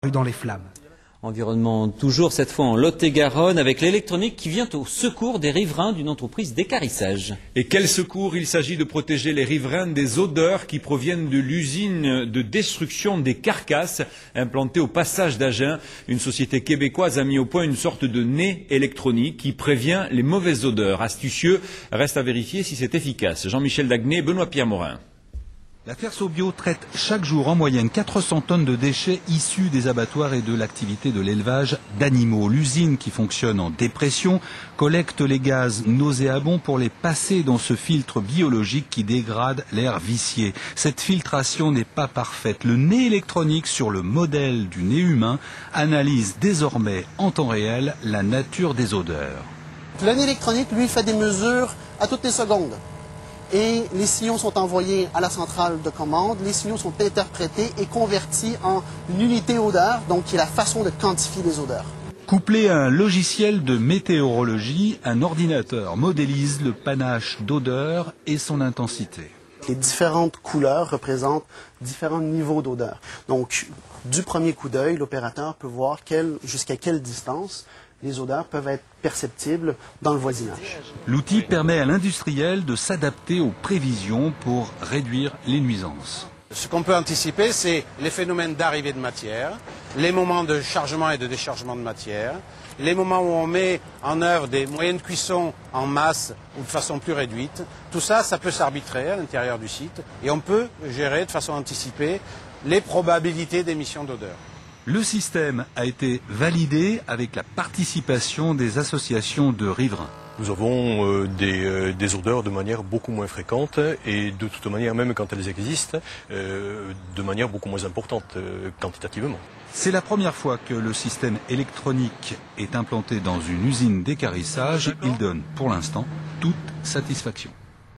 dans les flammes. Environnement toujours, cette fois en Lot-et-Garonne, avec l'électronique qui vient au secours des riverains d'une entreprise d'équarrissage. Et quel secours? Il s'agit de protéger les riverains des odeurs qui proviennent de l'usine de destruction des carcasses implantée au passage d'Agen. Une société québécoise a mis au point une sorte de nez électronique qui prévient les mauvaises odeurs. Astucieux, reste à vérifier si c'est efficace. Jean-Michel Dagné, Benoît-Pierre Morin. La Ferso-Bio traite chaque jour en moyenne 400 tonnes de déchets issus des abattoirs et de l'activité de l'élevage d'animaux. L'usine, qui fonctionne en dépression, collecte les gaz nauséabonds pour les passer dans ce filtre biologique qui dégrade l'air vicié. Cette filtration n'est pas parfaite. Le nez électronique sur le modèle du nez humain analyse désormais en temps réel la nature des odeurs. Le nez électronique, lui, fait des mesures à toutes les secondes. Et les signaux sont envoyés à la centrale de commande, les signaux sont interprétés et convertis en une unité odeur, donc qui est la façon de quantifier les odeurs. Couplé à un logiciel de météorologie, un ordinateur modélise le panache d'odeurs et son intensité. Les différentes couleurs représentent différents niveaux d'odeur. Donc, du premier coup d'œil, l'opérateur peut voir jusqu'à quelle distance les odeurs peuvent être perceptibles dans le voisinage. L'outil permet à l'industriel de s'adapter aux prévisions pour réduire les nuisances. Ce qu'on peut anticiper, c'est les phénomènes d'arrivée de matière, les moments de chargement et de déchargement de matière, les moments où on met en œuvre des moyens de cuisson en masse ou de façon plus réduite. Tout ça, ça peut s'arbitrer à l'intérieur du site et on peut gérer de façon anticipée les probabilités d'émission d'odeur. Le système a été validé avec la participation des associations de riverains. Nous avons des odeurs de manière beaucoup moins fréquente et de toute manière, même quand elles existent, de manière beaucoup moins importante quantitativement. C'est la première fois que le système électronique est implanté dans une usine d'équarrissage. Il donne pour l'instant toute satisfaction.